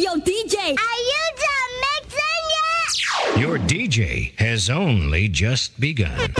Yo, DJ, are you done mixing yet? Your DJ has only just begun.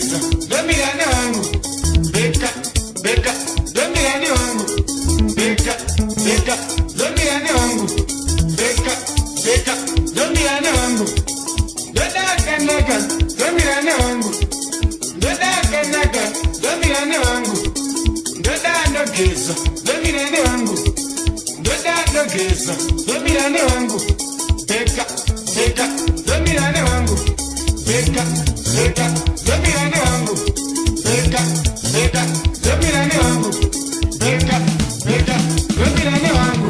ndogeza ndomirani wangu beka beka ndomirani wangu beka beka ndomirani wangu beka beka ndomirani wangu ndodakanaka ndomirani wangu ndodakanaka ndomirani wangu ndodandogeza ndomirani wangu ndodandogeza ndomirani wangu beka beka ndomirani wangu beka beka ndomirani wangu beka beka ndomirani wangu beka beka ndomirani wangu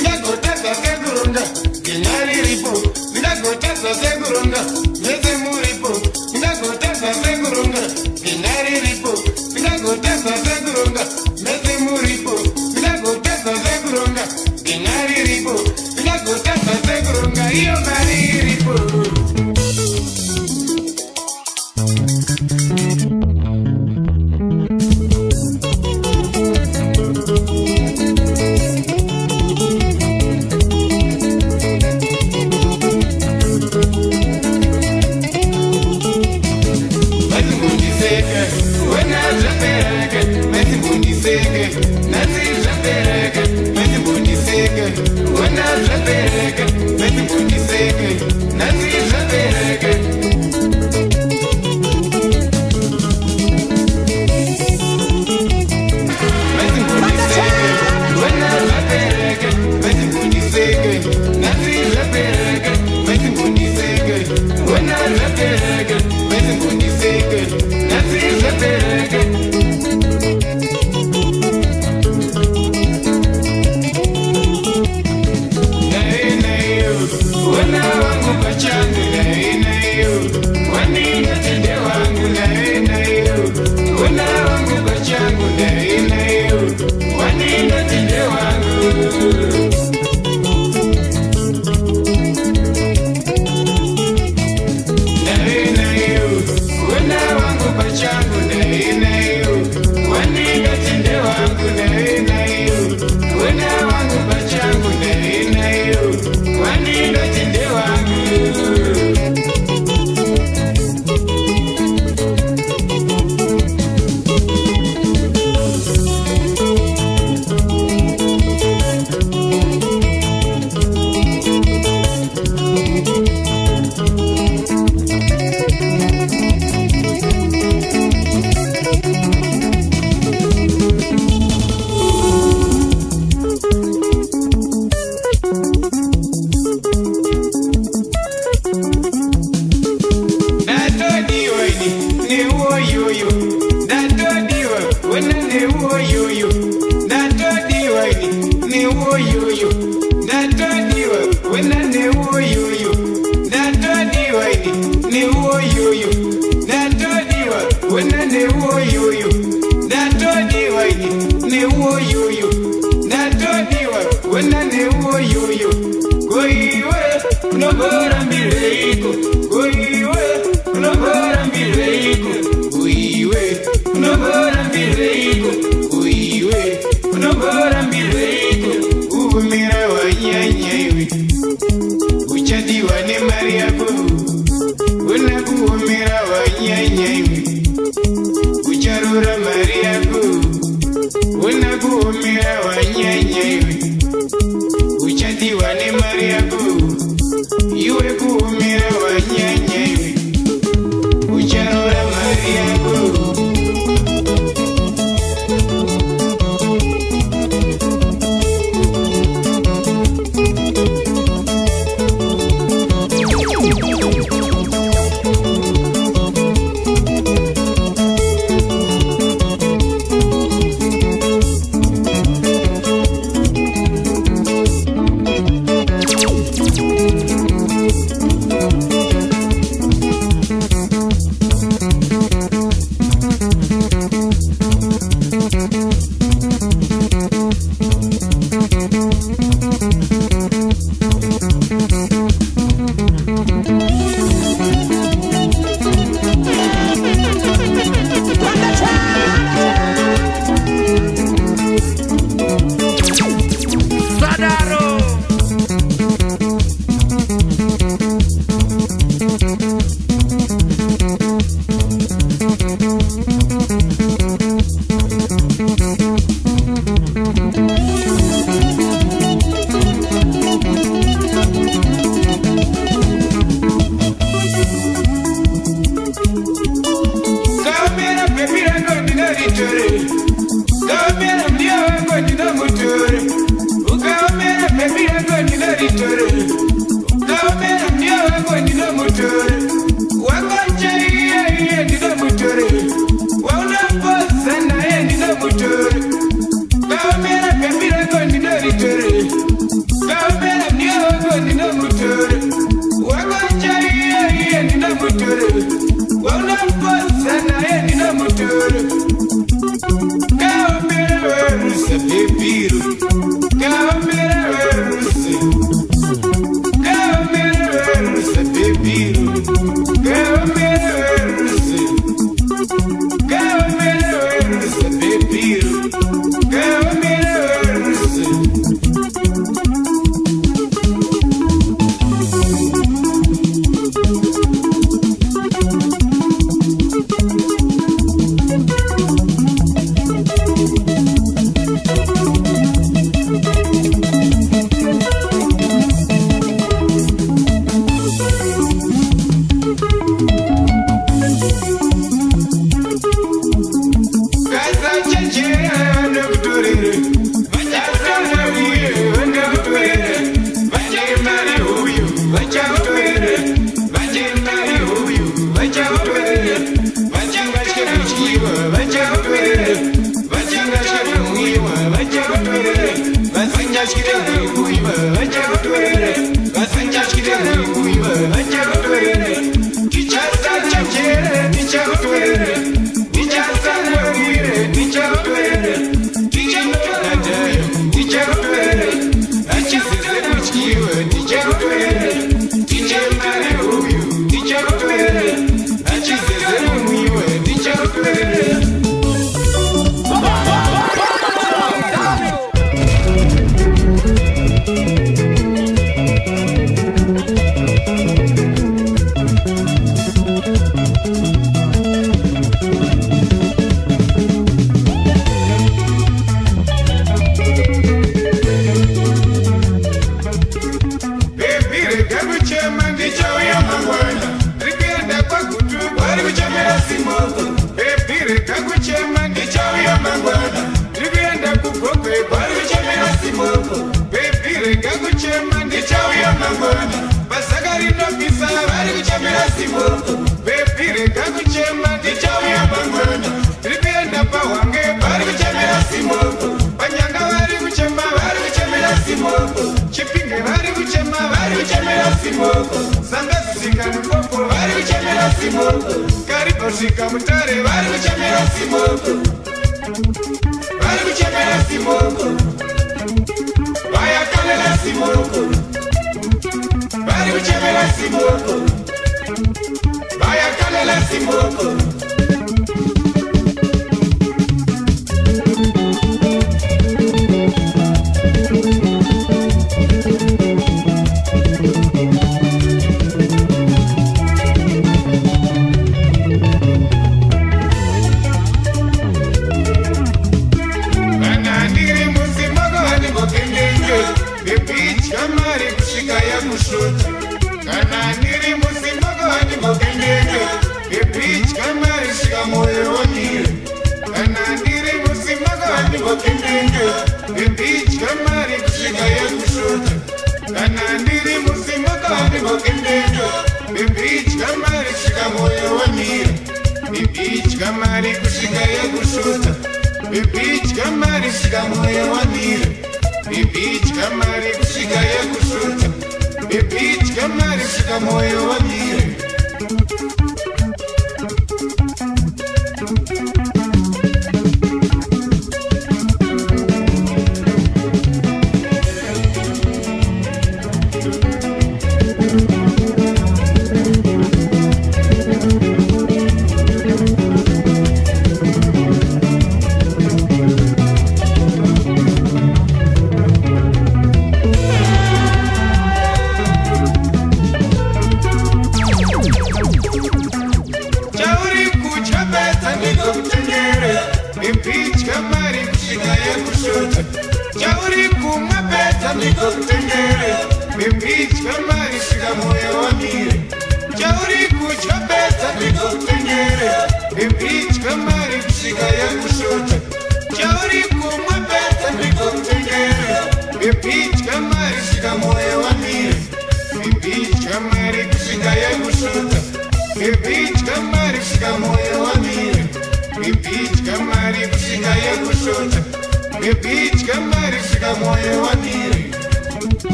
ndagoteza segurunga kinyari ripo ndagoteza segurunga meze muripo ndagoteza segurunga kinyari ripo ndagoteza segurunga meze muripo ndagoteza segurunga kinyari ripo ndagoteza segurunga iyo mari ripo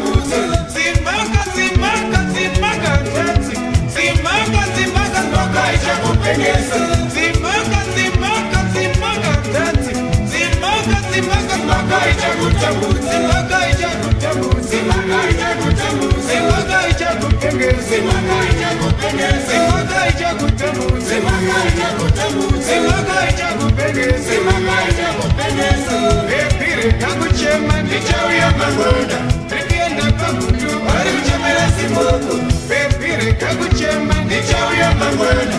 chagute simaka simaka simaka dance simaka simaka simaka ichakupendeza simaka simaka simaka dance simaka simaka simaka ichakutambudza simaka ichakutambudza simaka ichakutambudza simaka ichakupendeza simaka ichakupendeza simaka ichakutambudza simaka ichakutambudza simaka ichakupendeza simaka ichakupendeza epire kakuchema ndichauya mangwana ndienda pakutu ari kuchemera simoko epire kakuchema ndichauya mangwana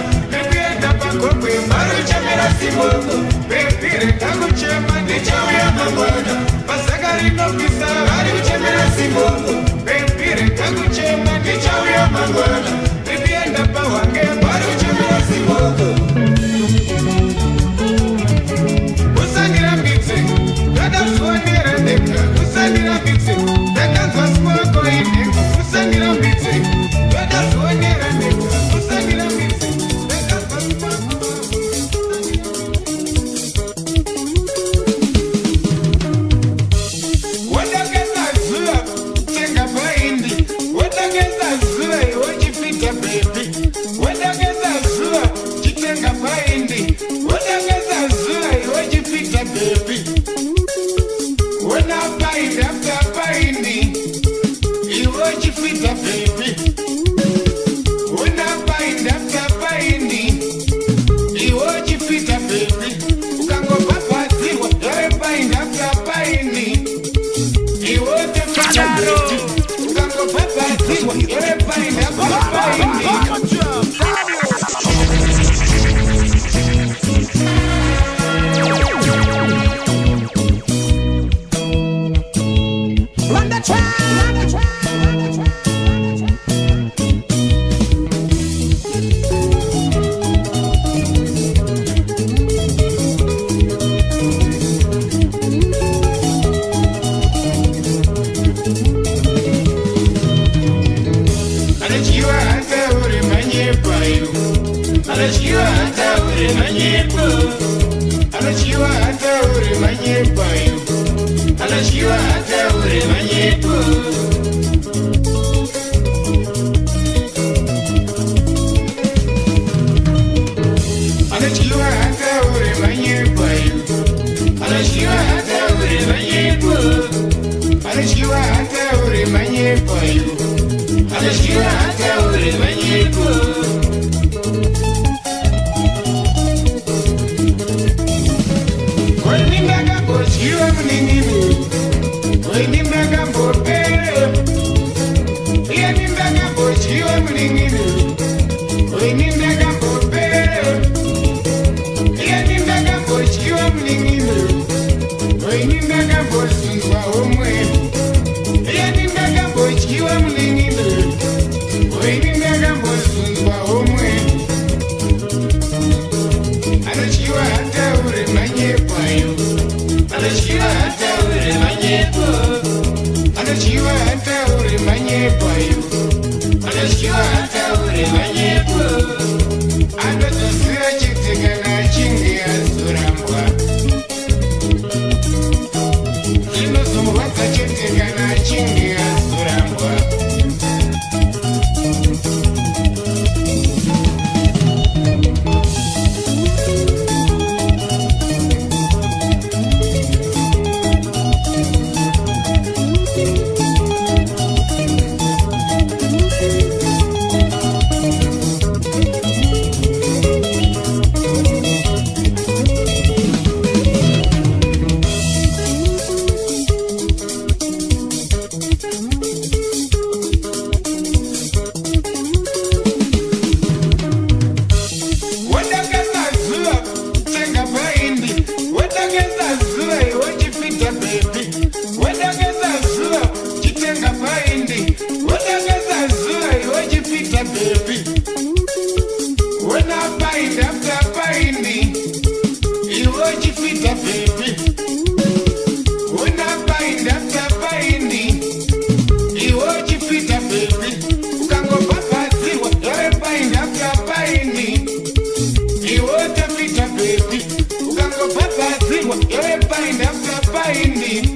ndienda pakokwe ari kuchemera simoko epire kakuchema ndichauya mangwana pasaka rinopisa ari kuchemera simoko epire kakuchema ndichauya mangwana ndienda pawange ari kuchemera simoko usandirambidze ndadafonera ndega usandirambidze ndakanzwa simoko indega usandirambidze ndadafonera ndega usandirambidze ndakanzwa simoko wadageza zuva tenga paindi wadageza zuva iwochifita bebi wadageza zuva chitenga paindi wadageza zuva iwochifita bebi wena paindi after paindi iwochifita bebi wena paindi after paindi iwochifita bebi ukangopapadzirwa yave paindi after paindi iwotefita bebi ukangopapadzirwa yave paindi after paindi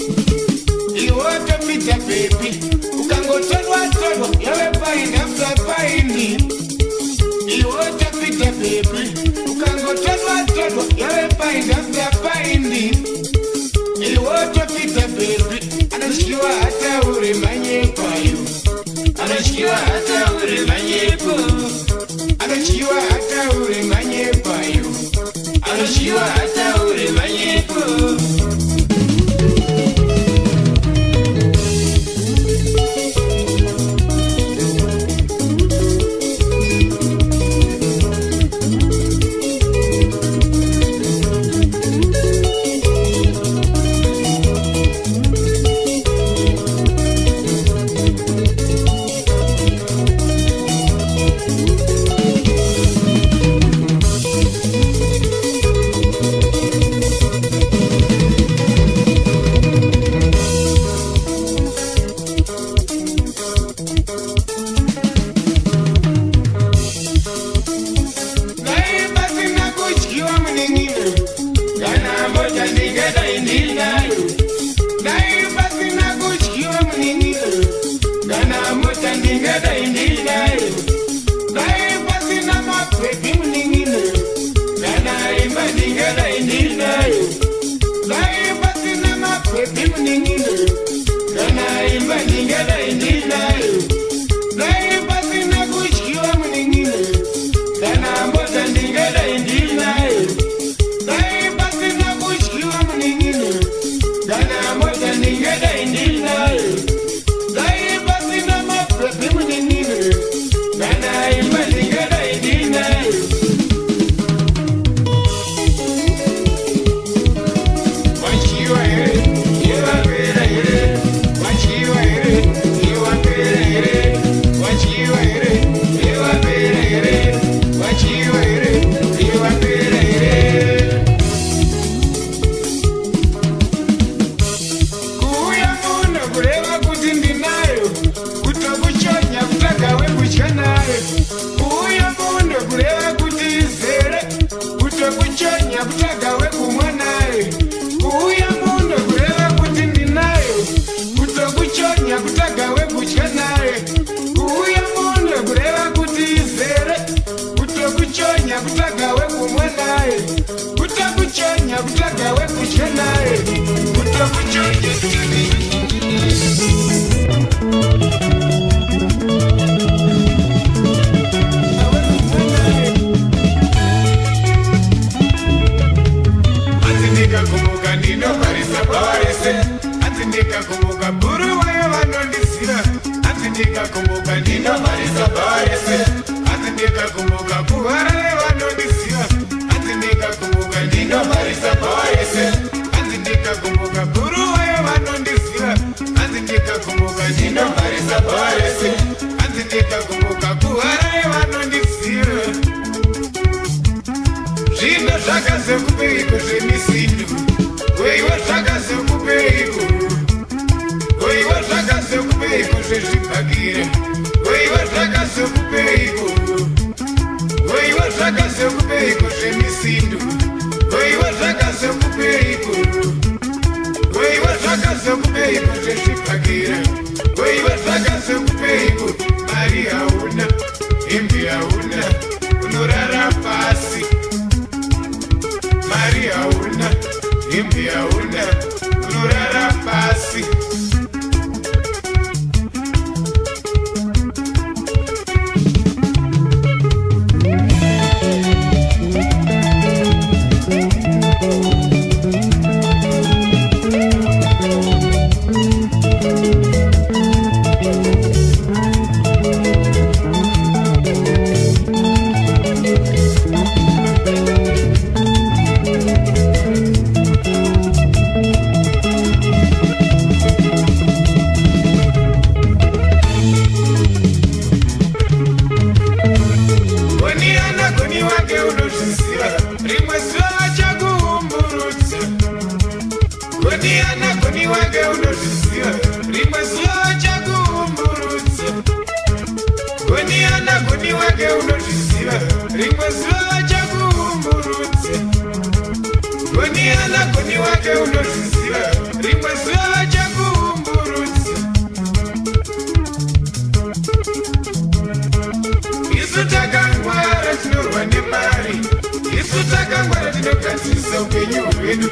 Isu takangwara tinogadzirisa upenyu hwedu.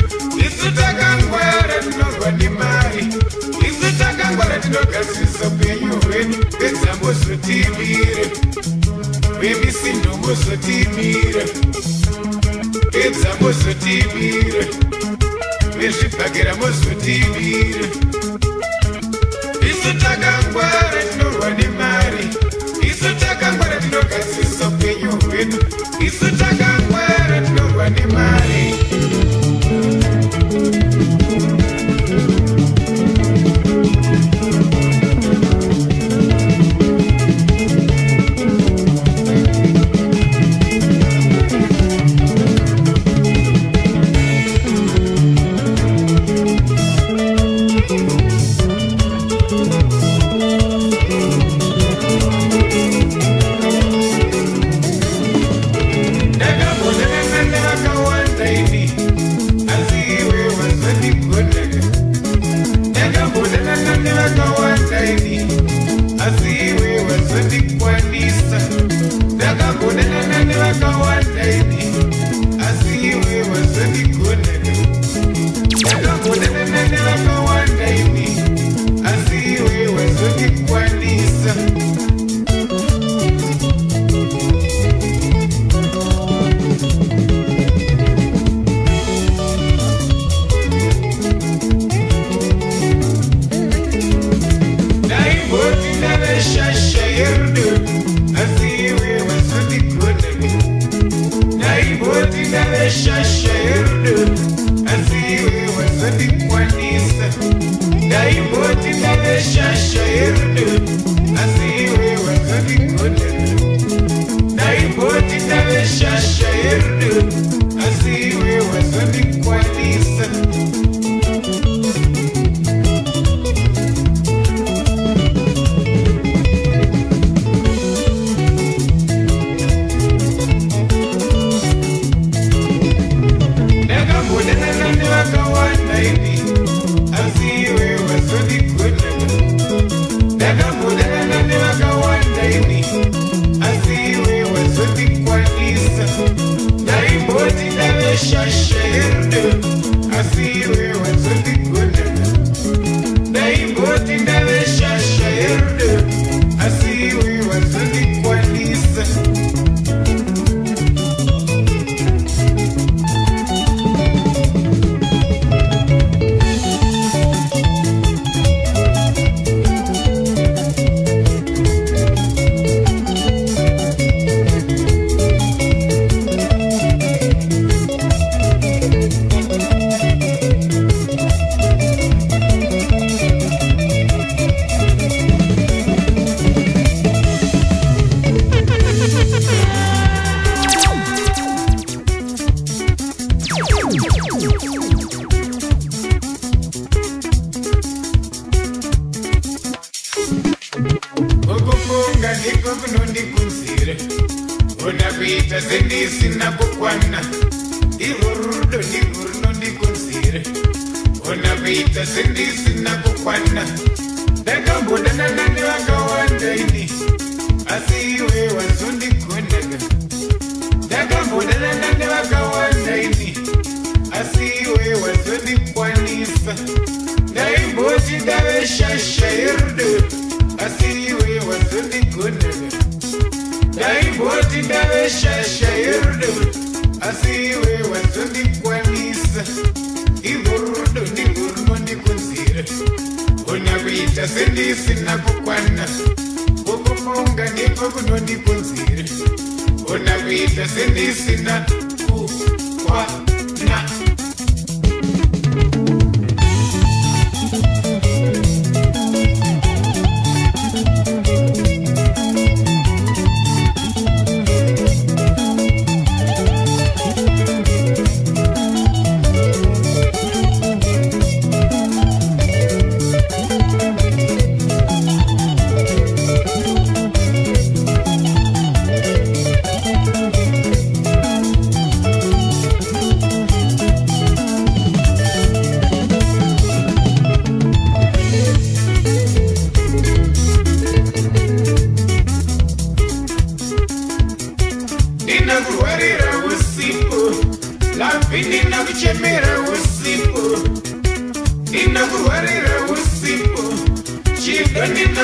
Isu takangwara tinogwa nemari. Isu takangwara tinogadzirisa upenyu hwedu. Pedzambozotibire BBC ndombozotibire. Pedzambozotibire vezvibhakera mozotibire. Isu takangwara tinorwa nemari. Isu takangwara tinogadzirisa upenyu hwedu. Isu takangwara tinorwa nemari.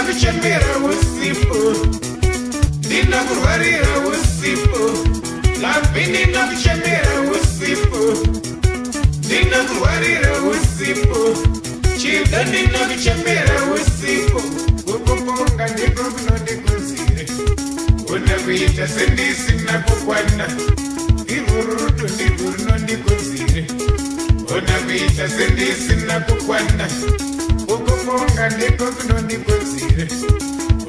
kuchembera usipo, ndina kurwarira usipo, lambi ndina kuchembera usipo, ndina kurwarira usipo, chida ndina kuchembera usipo, ukuponga ndiko kunondikunzire, una kuita sendisina kukwana, ivururutu ndiko runondikunzire, una kuita sendisina kukwana, ukuponga ndiko kunondikunzire,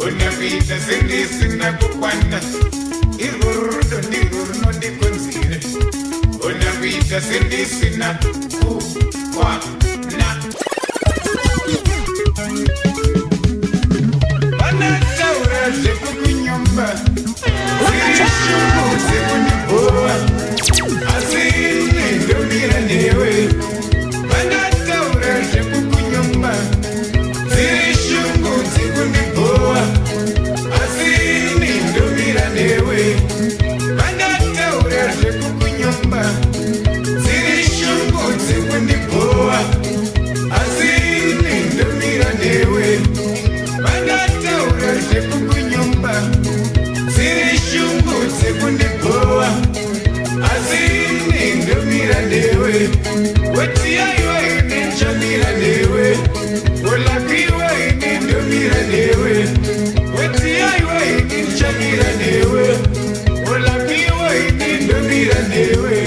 una kuita sendisina kukwana, ivururutu ndiko runondikunzire, una kuita sendisina kukwana. Vanataura zvekukunyumba, zirishungu dzekunibowa, asi ndomira newe. Vanataura zvekukunyumba, zirishungu dzekunibowa, asi ndomira newe. Vanataura zvekukunyumba, zirishungu dzekunibowa, asi ndomira newe. Vanataura zvekukunyumba, zirishungu dzekundibowa, asi ndomira newe. Wetiaiwa ine nchamira newe, olapiwa ine ndomira newe. Wetiaiwa ine nchamira newe, olapiwa ine ndomira newe.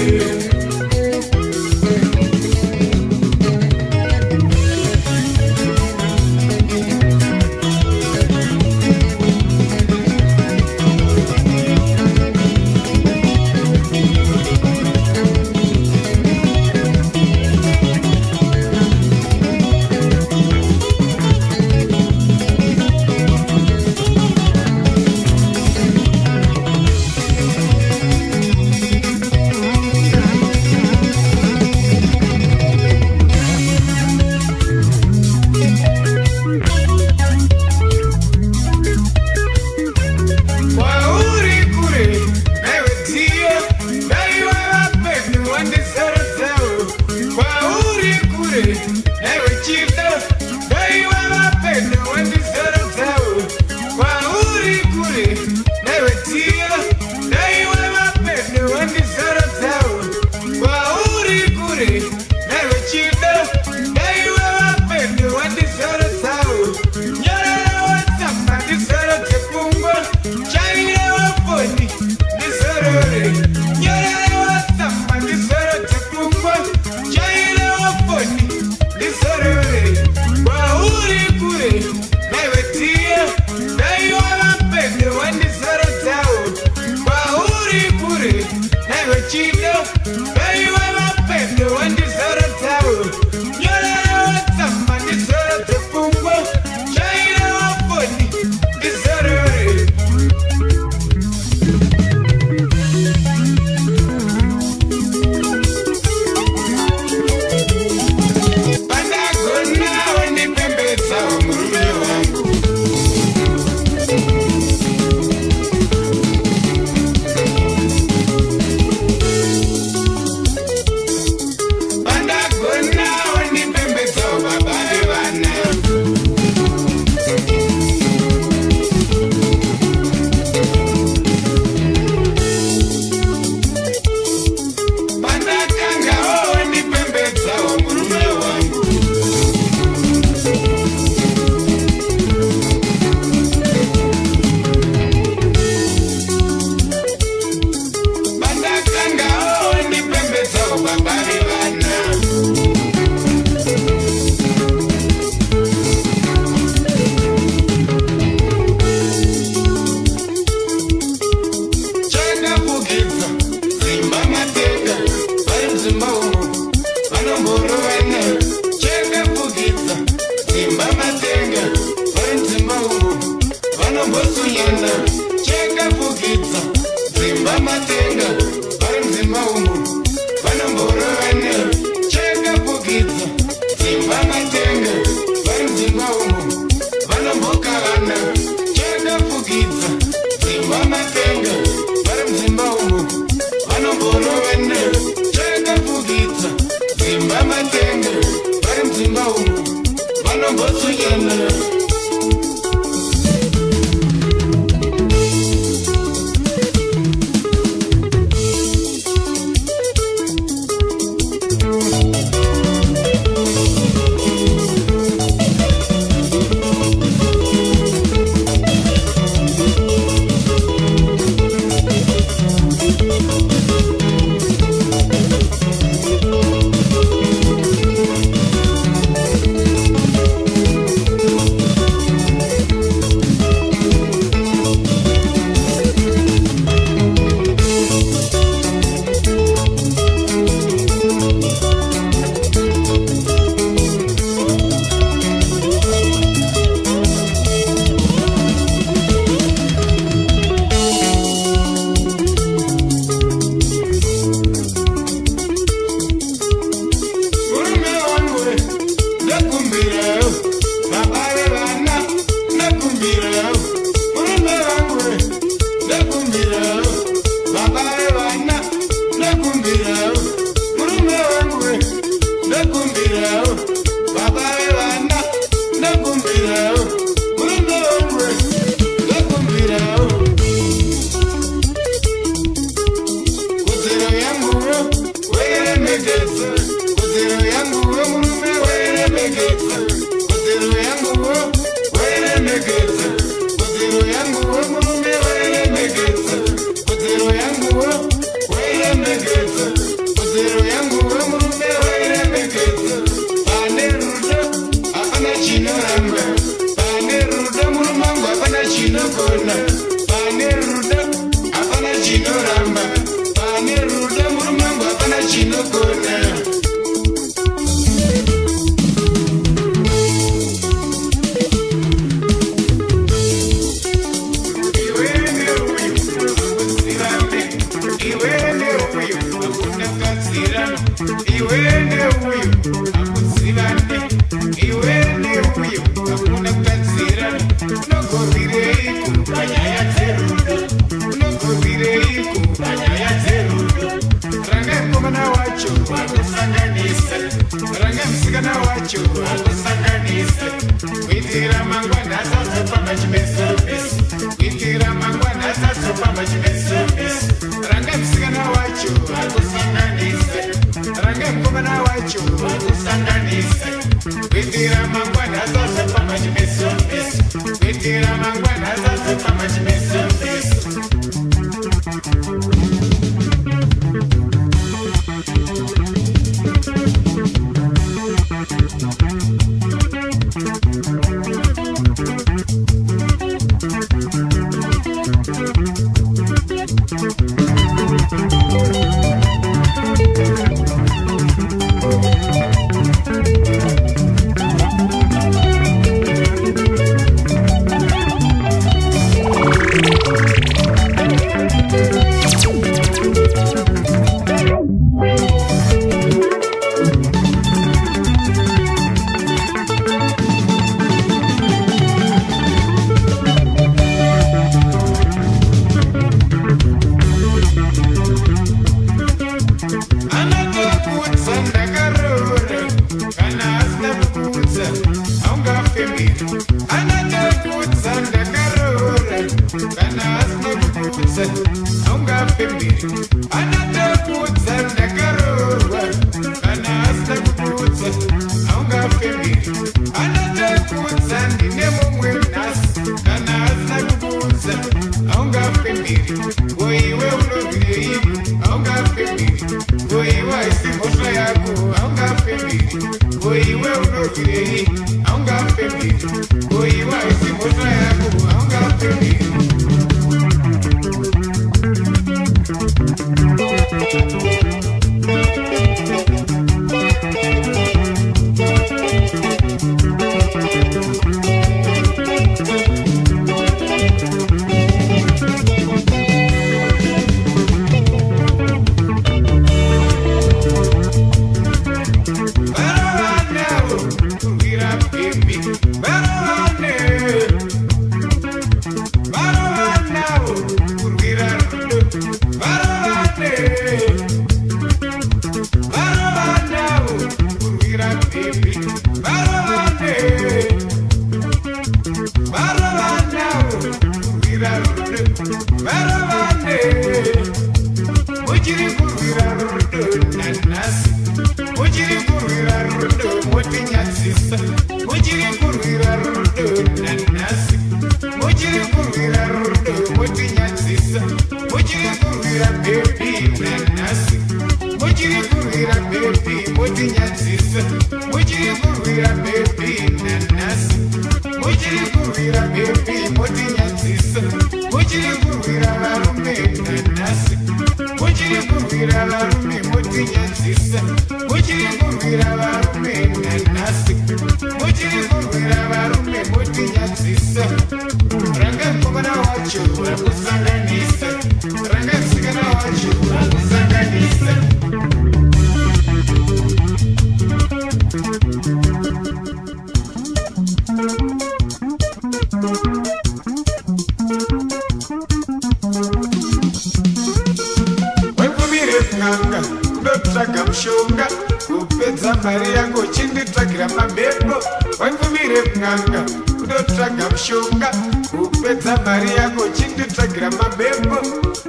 mari yako chinditsvagira mamhepo waifumire kun'anga unotsvaga mushonga kupedza mari yako chinditsvagira mamhepo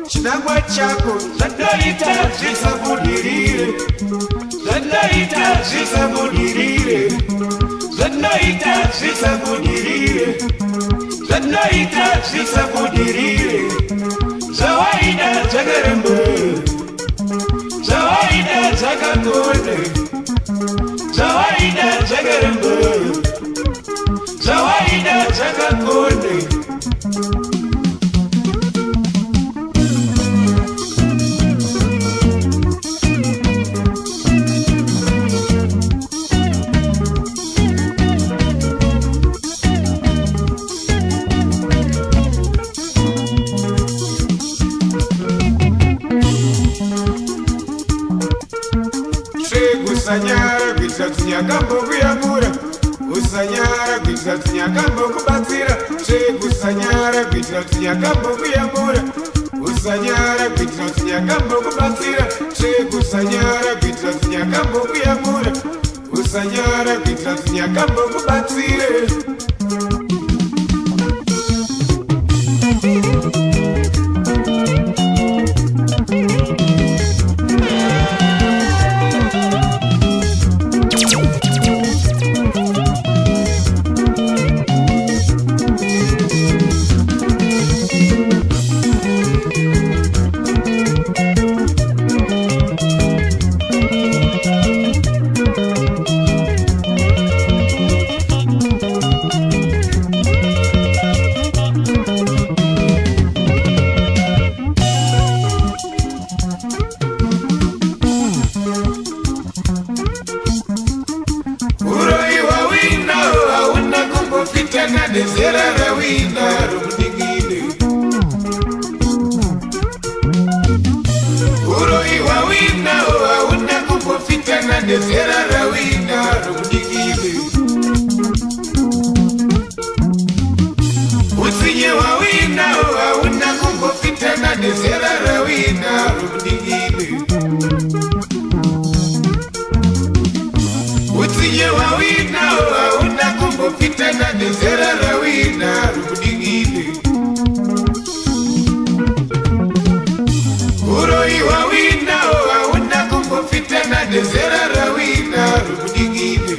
chinangwa chako zvandoita zvisabudirire zvandoita zvisabudirire zvandoita zvisabudirire zvandoita zvisabudirire zvawaida zvakaramba zvawaida zvakakone zvawaida zvakaramba zvawaida zvakakone usanyara kuitira kuti nyakambokuyamura usanyara kuitira kuti nyakambokubatsira usanyara kuitira kuti nyakambokuyamura usanyara kuitira kuti nyakambokubatsira usanyara kuitira kuti nyakambokuyamura usanyara kuitira kuti nyakambokubatsire Zera rawina rumdingine Uroi wawina wauna kumbofitana Zera rawina rumdingine Utsinye wawina wauna kumbofitana Zera rawina rumdingine Utsinye wawina wauna kumbofitana Zera rawina rumdingine Uroi wawina wauna kumbofitana Zera rawina rumdingine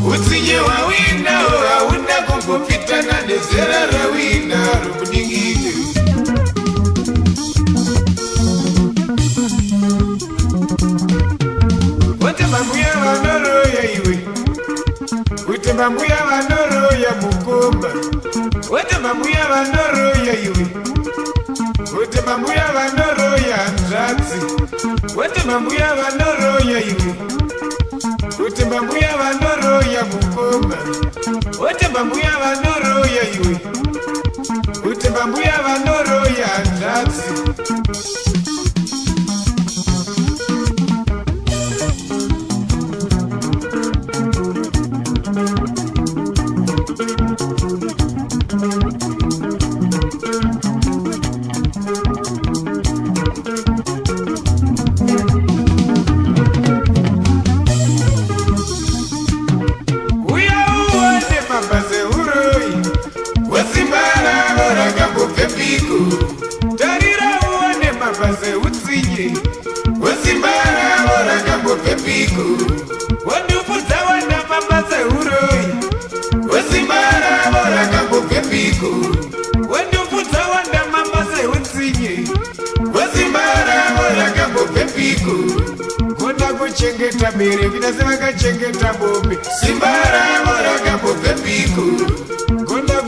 Utsinye wawina wauna kumbofitana Zera rawina rumdingine Mambuya vanoroya iwe Kuti mambuya vanoroya mukomba Kuti mambuya vanoroya iwe Kuti mambuya vanoroya nzvadzi Kuti mambuya vanoroya iwe Kuti mambuya vanoroya mukomba Kuti mambuya vanoroya iwe Kuti mambuya vanoroya nzvadzi Tarira uone mabase utsinye Wesimbara ora kambo pepiko Wandupudza wanda mabase uroi Wesimbara ora kambo pepiko Wandupudza wanda mabase utsinye Wesimbara ora kambo pepiko Konda kuchengeta mere vinasema kachengeta bombe Simbara ora kambo pepiko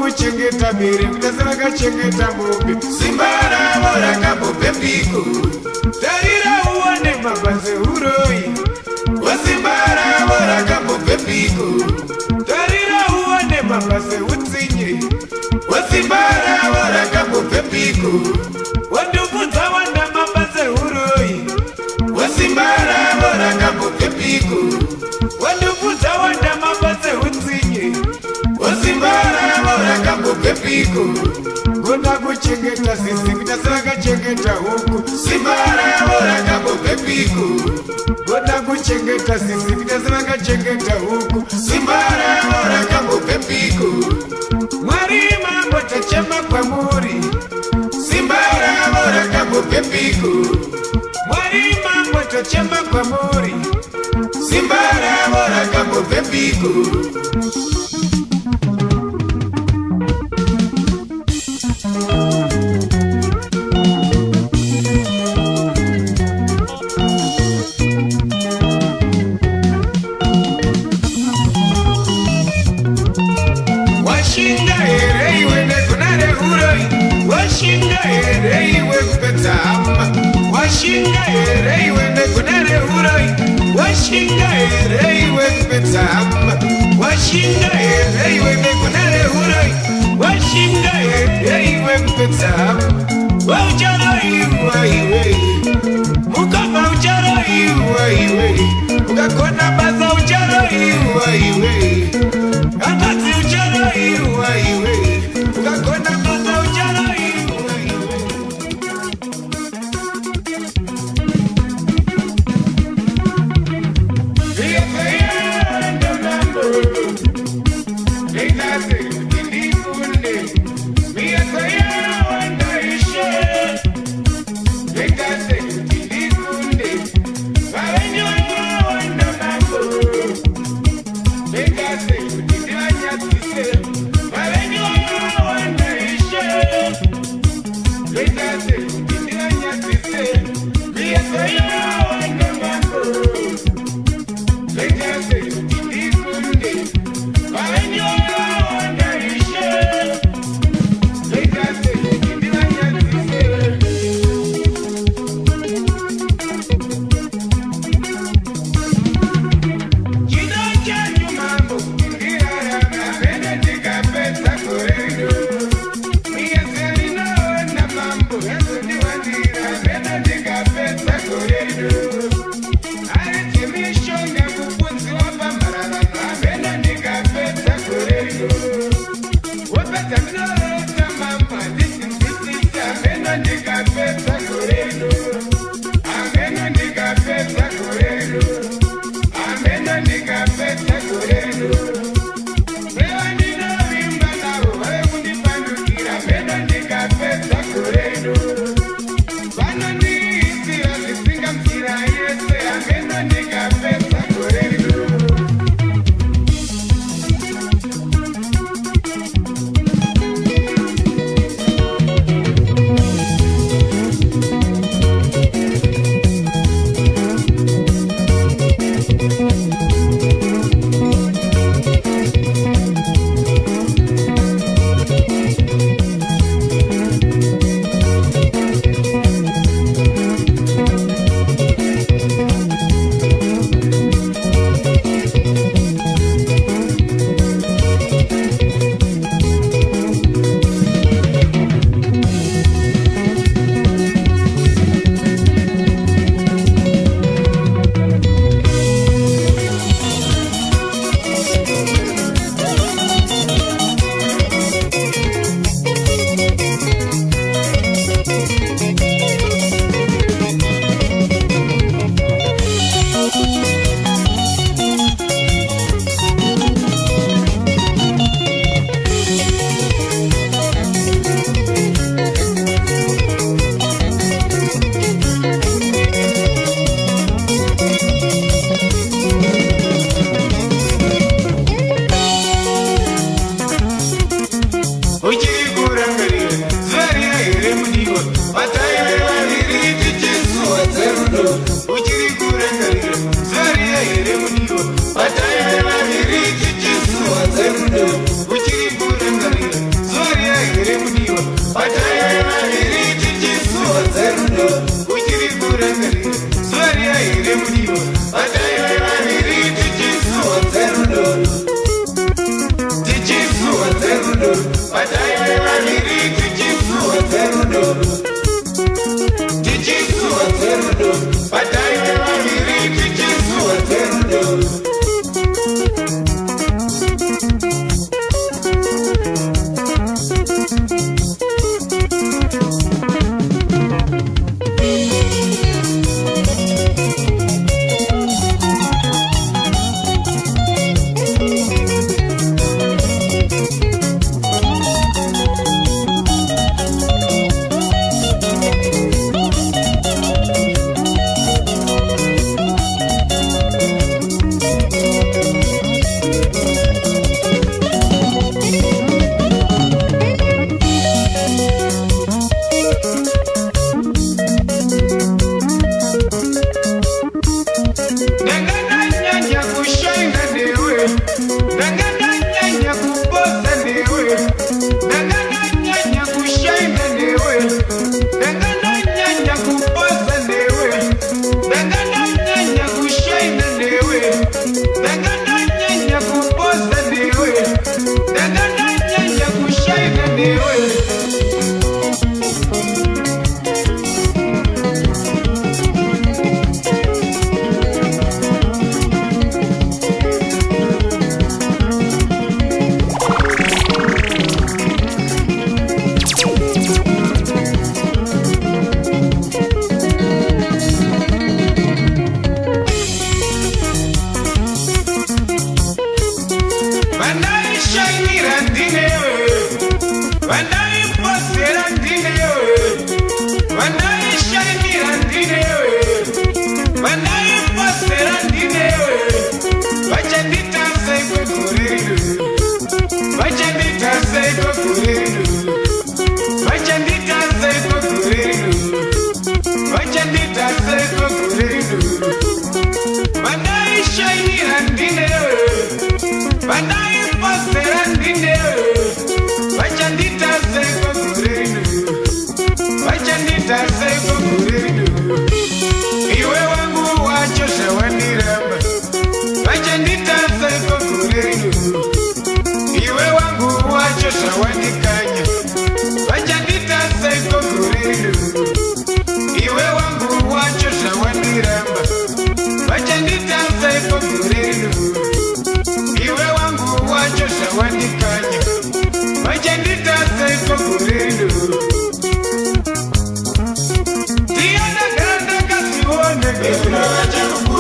kuchengeta mere mtasema kachengeta mombe Simbara bora kambo pepiko Tarira uone mabase uroi Wasimbara bora kambo pepiko Tarira uone mabase utsinye Wasimbara bora kambo pepiko Wandupudza wanda mabase uroi Wasimbara bora kambo pepiko Wandupudza wanda mabase utsinye Wasimbara bora kambo pepiko Konda kuchengeta sisi Kutasaka chengeta huku Simbara bora kambo pepiko kuchengeta sisi vitasi vakachengeta huku. Simba ravo rakambobve piku. Mwari mambo tachema kwamuri. Simba ravo rakambobve piku. Mwari mambo tachema kwamuri. Simba ravo rakambobve piku. Washinga here iwe nekunare uroi. Washinga here iwe kupedza hama. Washinga here iwe nekunare uroi. Washinga here iwe kupedza hama. Washinga here iwe nekunare uroi. Washinga here iwe kupedza hama. Waucharo iwa iwe. Mukafa ucharo iwa iwe. Ukakona basa ucharo iwa iwe. Akati ucharo iwa iwe. Ukakona basa ucharo iwa iwe. Viyafaya ndo mambo. Leitase kilikunde. Viyafaya wanda ishe. Leitase kilikunde. Vawenyo wanda mambo. Leitase kilikunde. Vawenyo wanda ishe. Leitase kilikunde. Viyafaya wanda mambo. Leitase kilikunde. Vawenyo wanda ishe. Leitase kilikunde. Badai posterandine Vachandita seko kurenu Vachandita seko kurenu Iwe wangu wachosha waniramba Vachandita seko kurenu Iwe wangu wachosha wanikanya Vachandita seko kurenu Iwe wangu wachosha waniramba Vachandita seko kurenu Iwe wangu wachosha wanikanya Vachandita seko kurenu Tiana granda kasione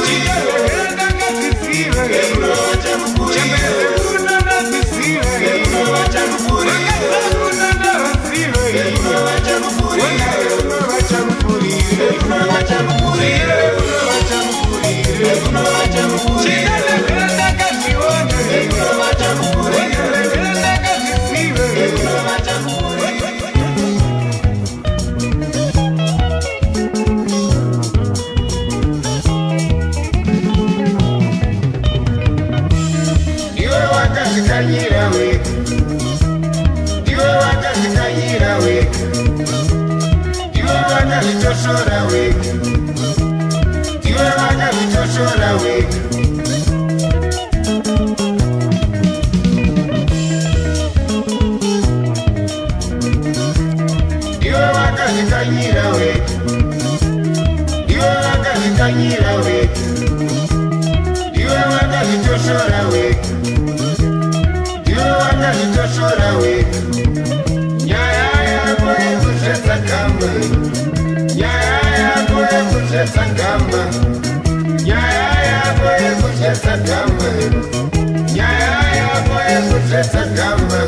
Tiana granda kasisiwe Chambele kuna na sisiwe Wakasa kuna na wasiwe Wangare kuna wachamupurire Tiana kuna wachamupurire Tiana granda kasione Wangare granda kasisiwe Diwe wakasikanyira weka Diwe wakasikanyira weka Diwe wakasitoshora weka Diwe wakasitoshora weka Diwe wakasikanyira weka Diwe wakasikanyira weka Diwe wakasitoshora weka Diwe wakasitoshora weka Nyaya yako ekusetsa kamba Nyaya yako ekusetsa kamba Nyaya yako ekusetsa kamba Nyaya yako ekusetsa kamba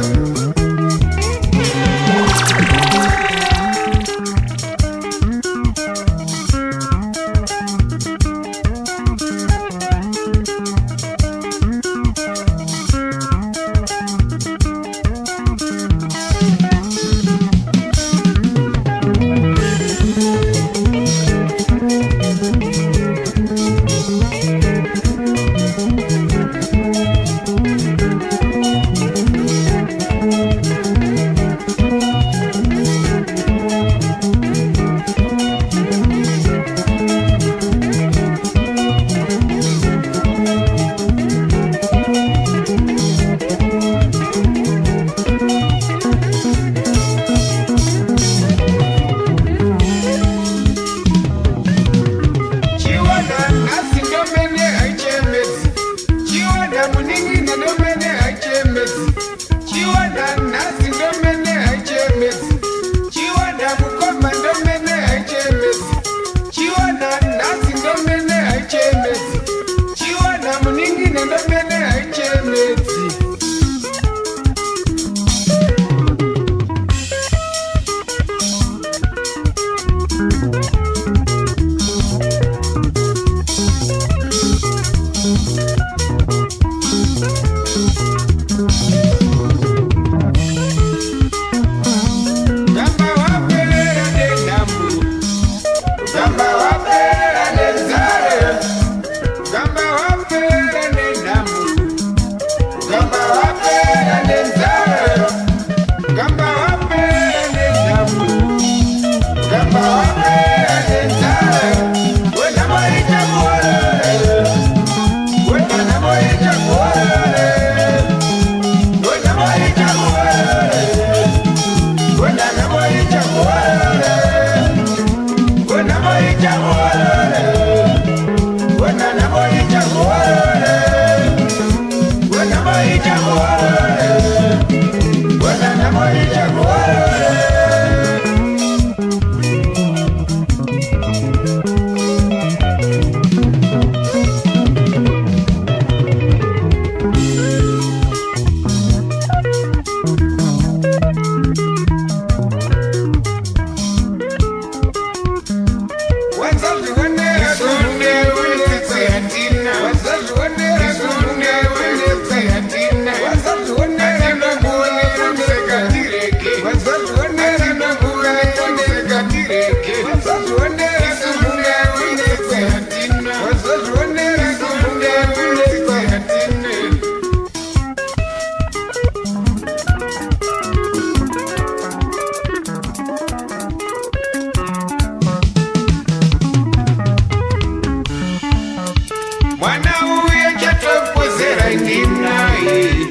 mwana uyo chatopozera ndinai,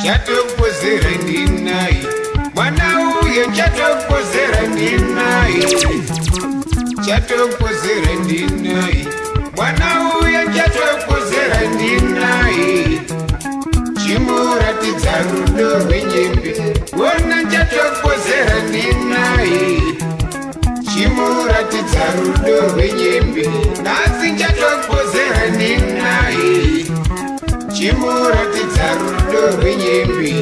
chatopozera ndinai, mwana uyo chatopozera ndinai, chatopozera ndinai, mwana uyo chatopozera ndinai, chimuratidza rudo rwenyembe, wona chatopozera ndinai, chimuratidza rudo rwenyembe, nhasi chatopozera ndinai, chimuratidza rudo rwenyembe.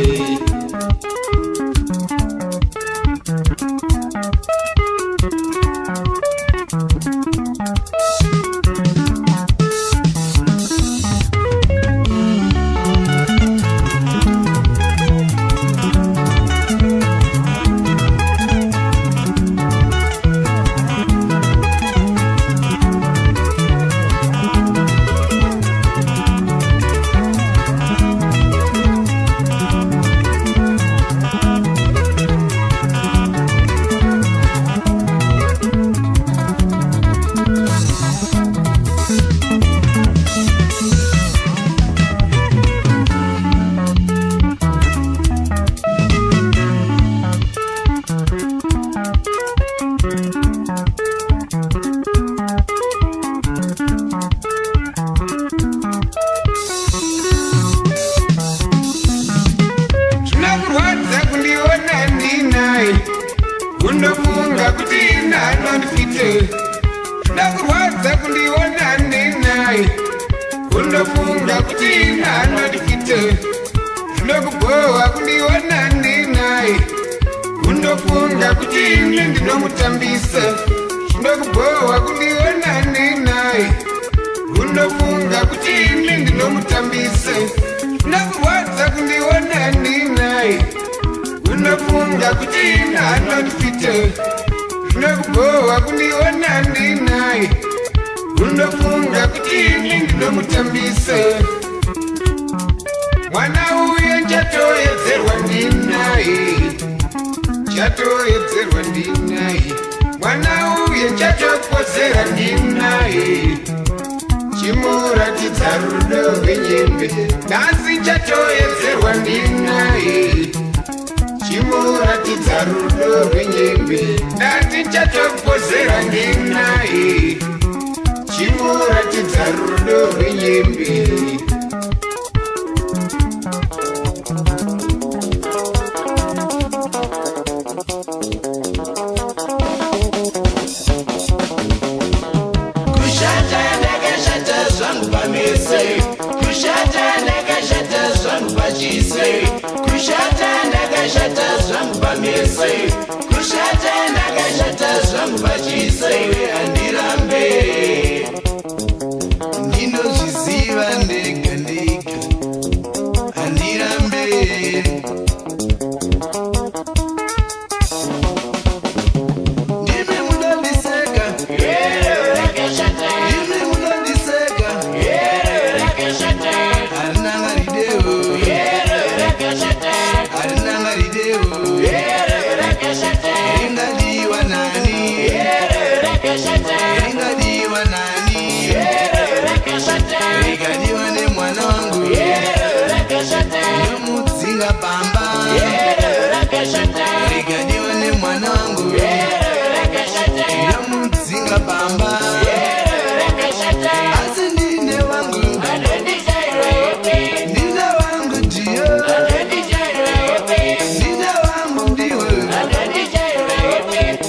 Undofunga kuti nanondifite, ndakurwadza kundiona ndinai. Undofunga kuti nanondifite, ndokubohwa kundiona ndinai. Undofunga kuti ndinomutambisa, ndokubohwa kundiona ndinai. Undofunga kuti ndinomutambisa, ndakurwadza kundiona ndinai. Unofunga kuti nanondifite, ndokubohwa kundiona ndinai. Unofunga kuti ndinomutambisa, mwana uyo chatoyedzerwa ndinai, chatoyedzerwa ndinai, mwana uyo chatopozera ndinai, chimuratidza rudo rwenyembe, nhasi chatoyedzerwa ndinai, chimuratidza rudo rwenyembe, ndati chatopozera ndinai, chimuratidza rudo rwenyembe. Kushata ndakashata zvangu pamise, kushata ndakashata zvangu pachise, kushata ndakashata zvangu pamise, kushata ndakashata zvangu pachise, handirambe ndinozviziva ndega ndega, handirambe ndimi munondiseka, ndimi munondiseka, harinangaridewo, harinangaridewo, ringadiwa nani, ringadiwa nani, rigadiwa nemwana wangu, nomudzinga pamba, rigadiwa nemwana wangu, nomudzinga pamba, asi ndine wangu, ndine wangu ndiyo, ndine wangu ndiwe,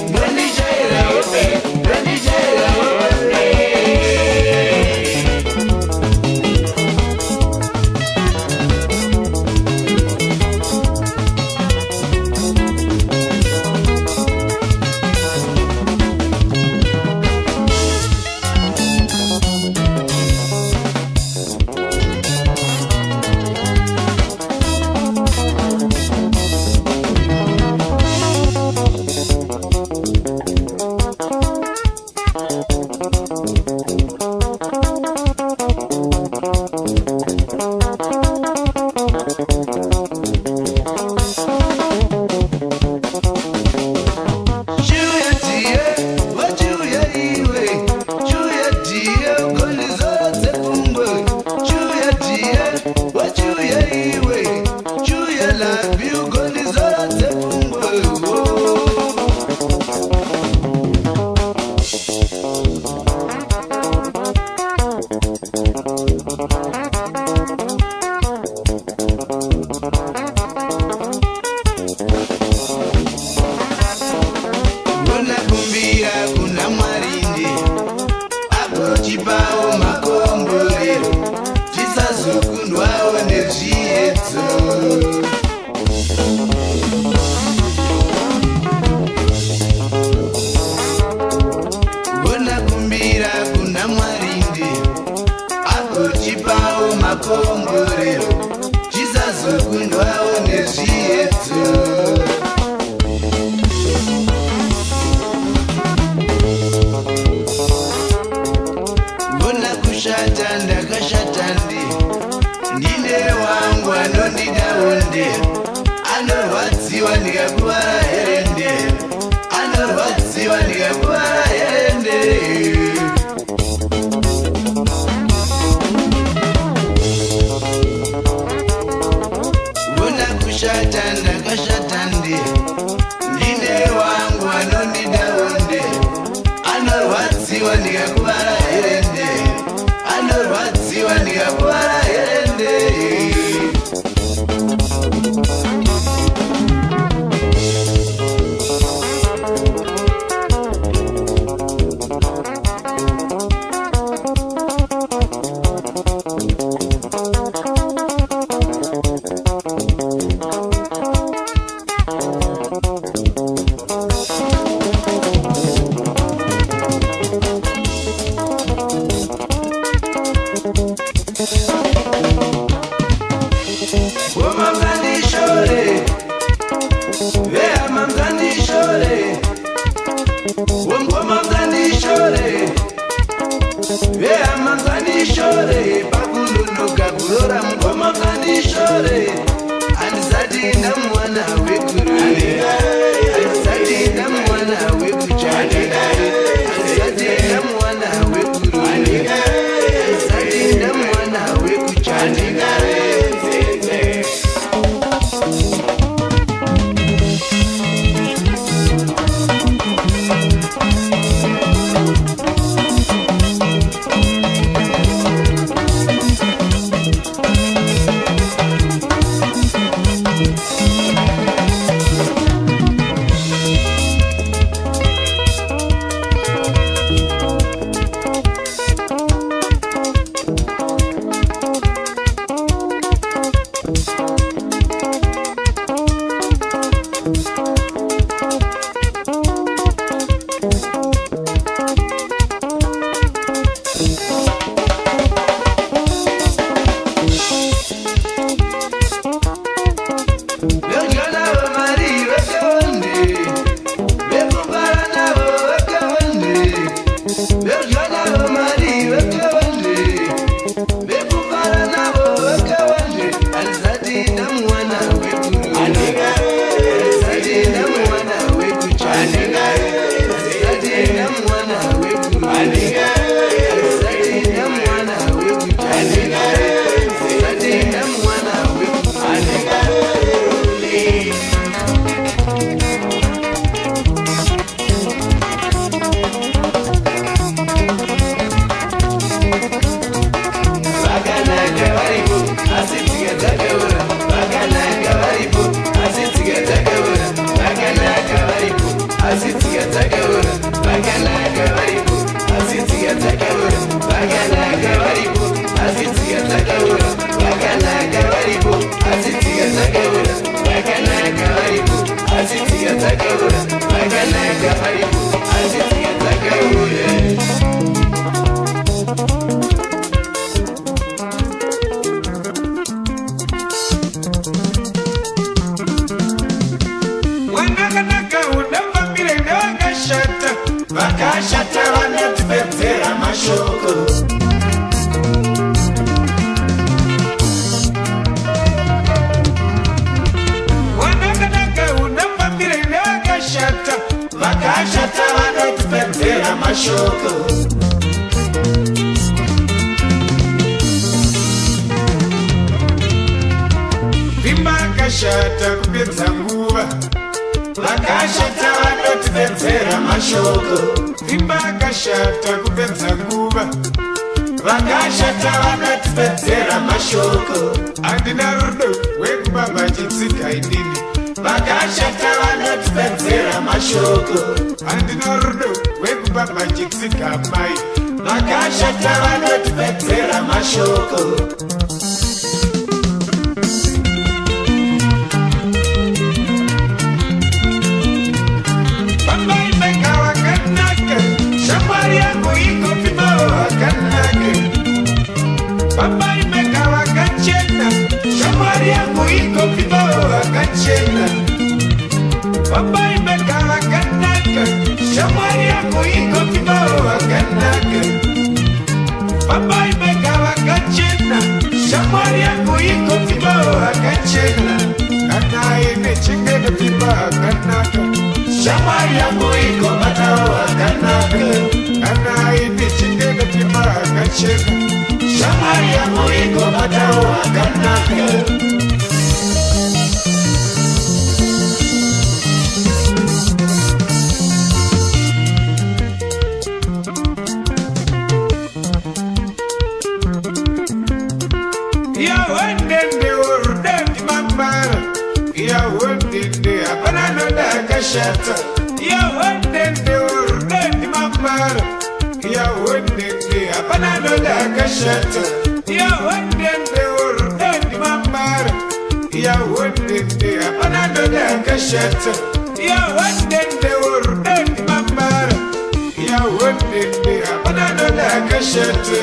ndondijaira hope, ndondijaira hope. kuchipawo makomborero chisazokundwawo nezviyedzo. Mbona kushata ndakashata ndine wangu anondidawo anorwadziwa ndikakuvara herende anorwadziwa ndikakuvara herende. Mbona kushata ndakashata ndine wangu anondidawo anorwadziwa ndikakuvara herende anorwadziwa ndikakuvara herende. wakacheka. Shamari yangu iko matao wakanaka. Shata ya wendende urdendi mambara ya wendende abanano da kashata ya wendende urdendi mambara ya wendende abanano da kashata ya wendende urdendi mambara ya wendende abanano da kashata.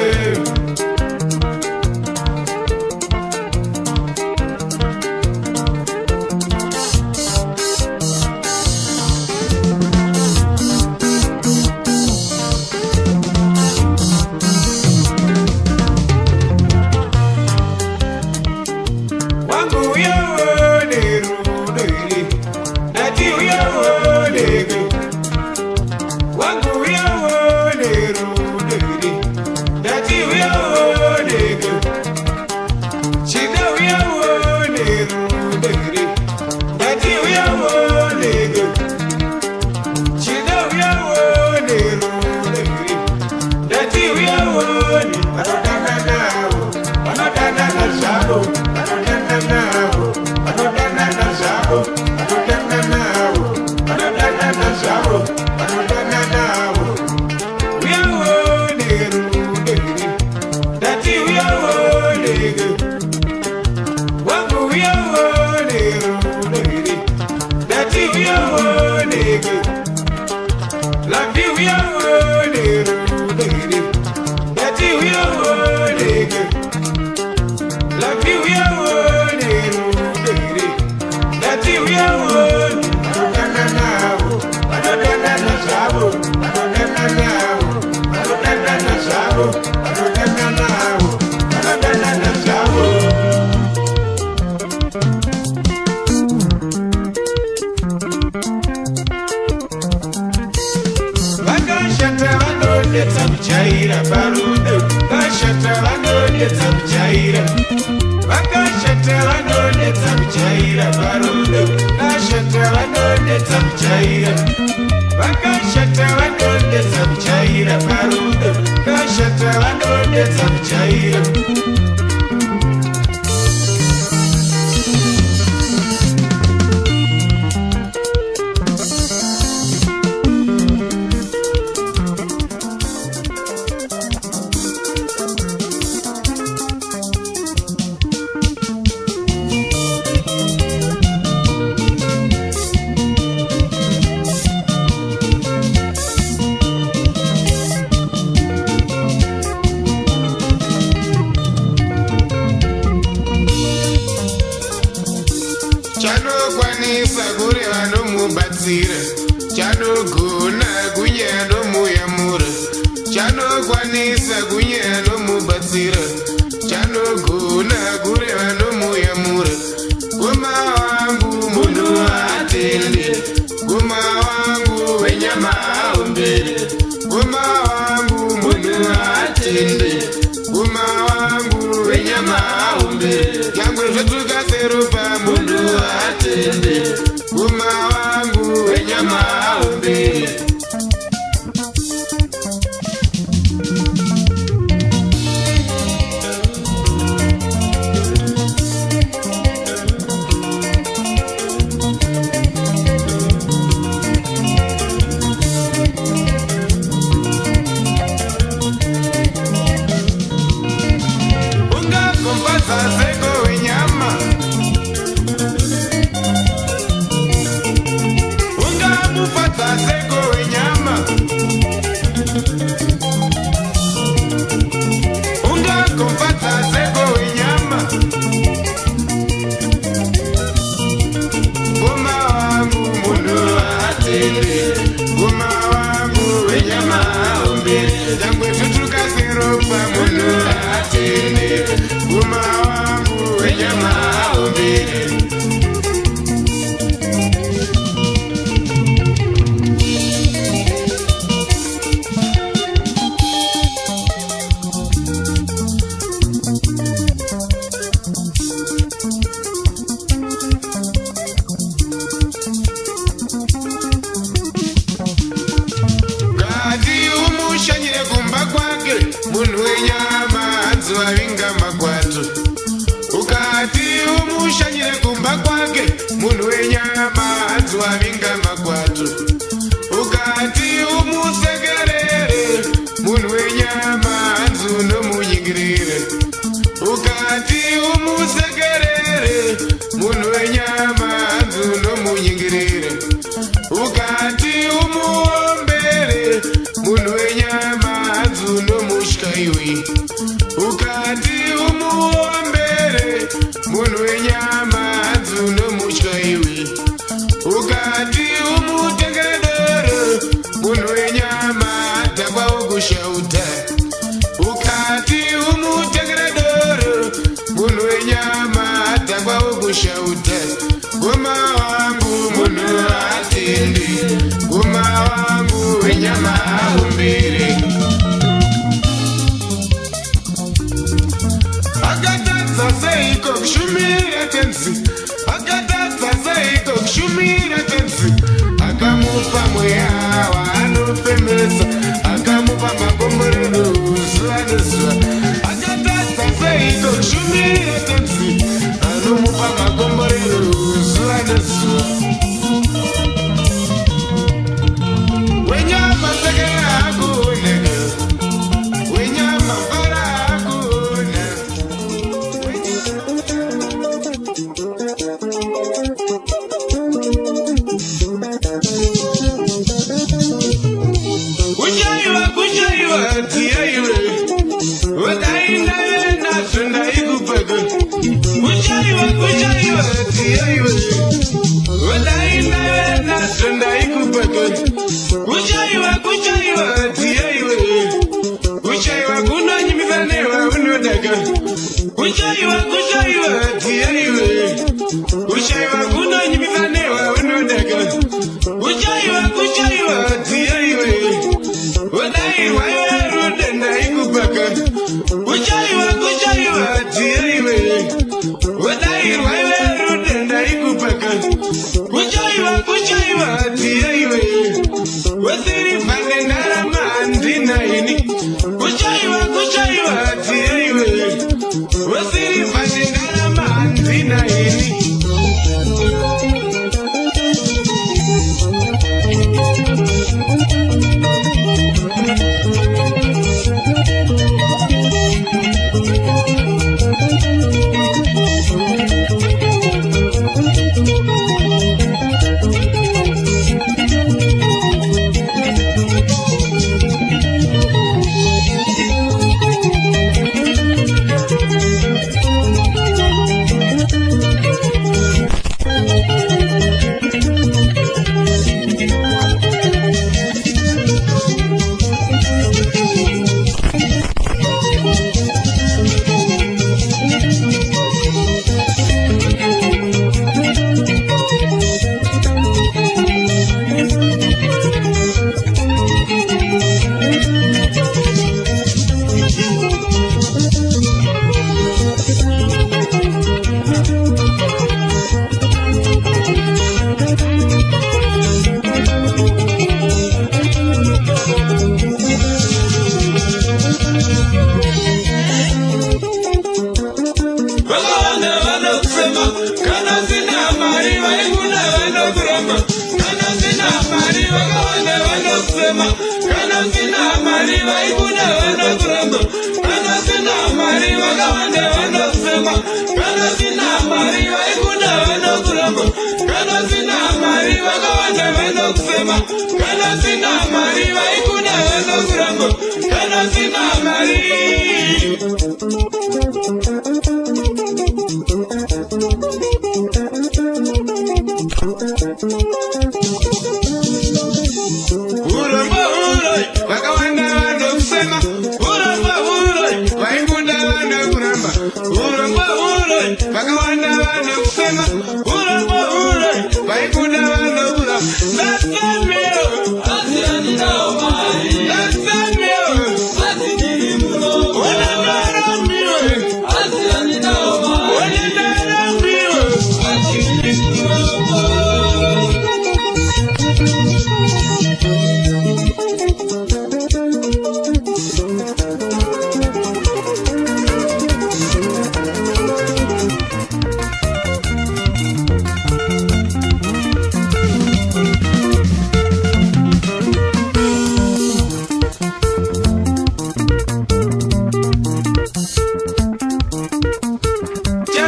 wavinga magwato ukati umushanyire kumba kwake munhu wenyama hanzi wavinga magwato ukati umusekerere munhu wenyama hanzi unomunyingirire ukati umusekerere munhu wenyama hanzi unomunyingirire ukati umuombere munhu wenyama hanzi unomushaiwi ukati umuombere munhu wenyama hanzi unomushaiwi ukati umutengeredoro munhu wenyama takwawo kushauta ukati umutengeredoro munhu wenyama takwawo kushauta goma wangu munhu atindi goma wangu wenyama aumbiri akatatsa seiko kushumira tenzi akatatsa seiko kushumira tenzi akamupa mweya waanofemesa akamupa makomborero zuva nezuva akatatsa seiko kushumira tenzi anomupa makomborero zuva nezuva wenyama sekera akuoneka wenyama fara akuona kuchaiwa tiyaiwe wadainawe nasundaikupaka kuchaiwa tiyaiwe wadainawe nasundai kuchaiwa tiyaiwe kuchaiwa kunonyimisanewa unodaka kuchaiwa tiyaiwe kuchaiwa kunonyimisanewa unodaka kuchaiwa tiyaiwe wadairwa rudendai kuchaiwa tiyaiwe wadairwa rudendai kuchaiwa tiyaiwe wasiri fane ndarama andinaini kuchaiwa tiyaiwe wasiri fane ndarama andinaini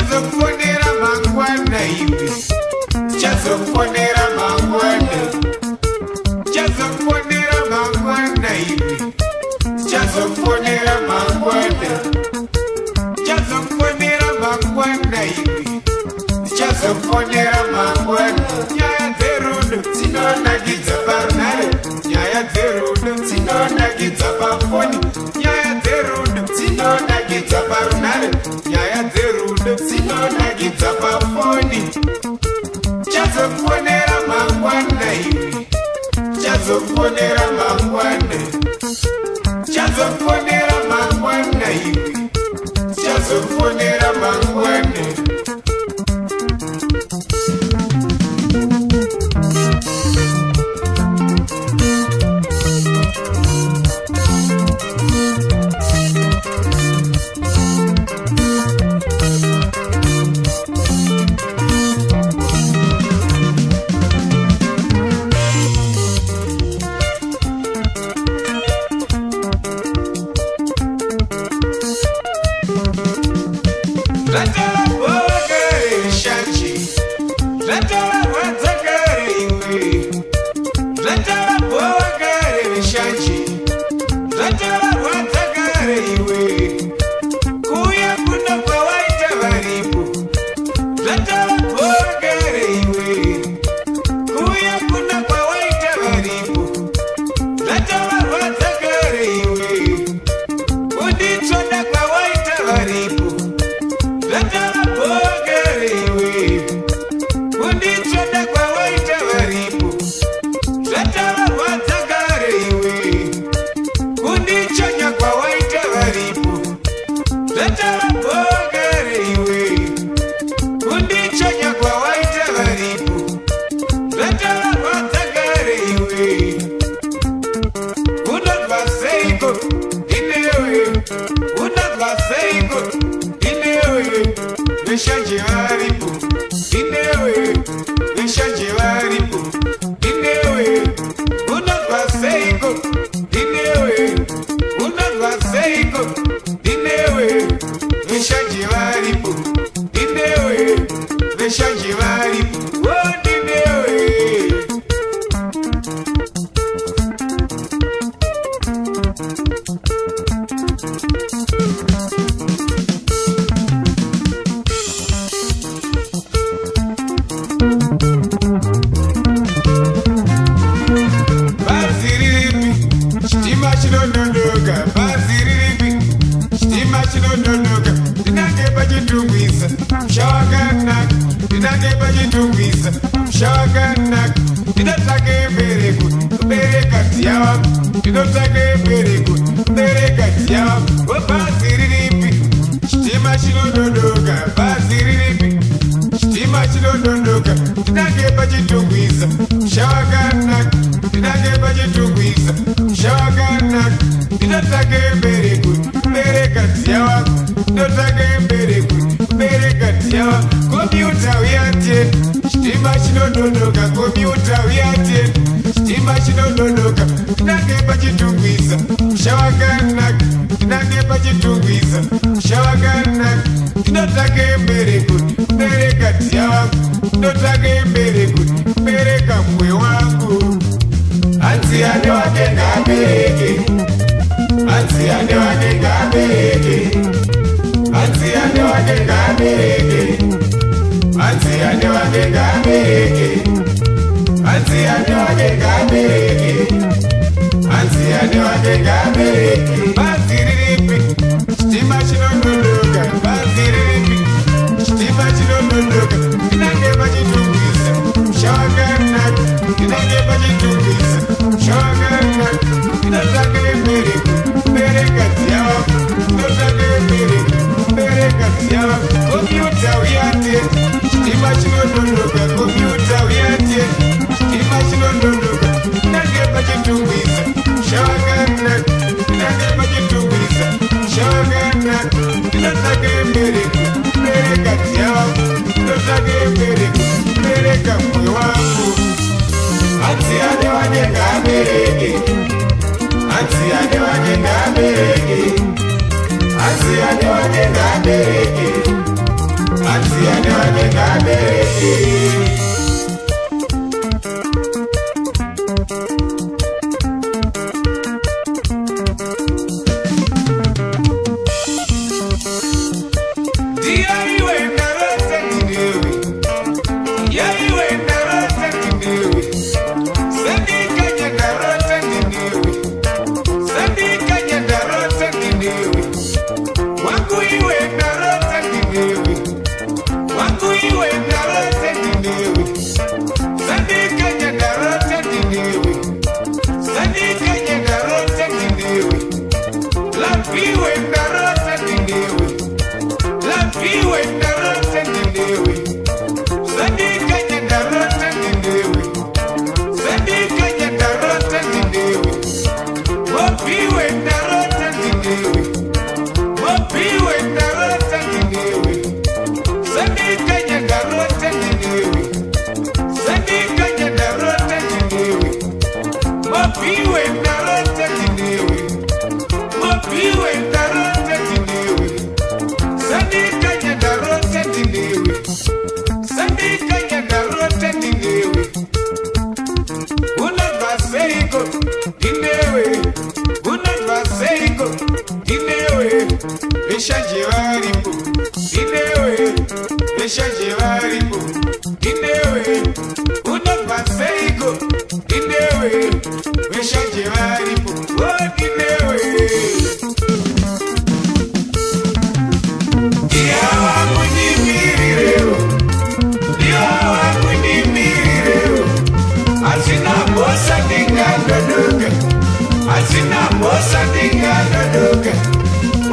Chazokufonera mangwana iwe. Chazokufonera mangwana. Chazokufonera mangwana iwe. Chazokufonera mangwana. Chazokufonera mangwana iwe. Chazokufonera mangwana. Nyaya dzerudo dzinonakidza parunare. Nyaya dzerudo dzinonakidza pafoni. Nyaya dzerudo dzinonakidza parunare. Nyaya dzerudo dzinonakidza pafoni. Chazokufonera mangwana iwe. Chazokufonera mangwana. Chazokufonera mangwana iwe. Chazokufonera mangwana.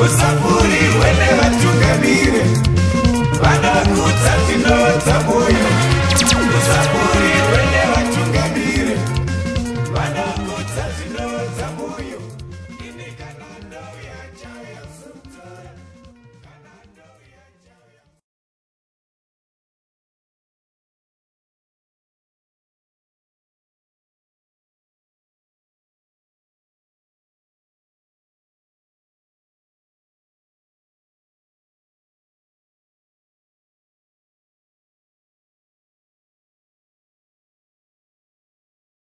Usafuri wene watu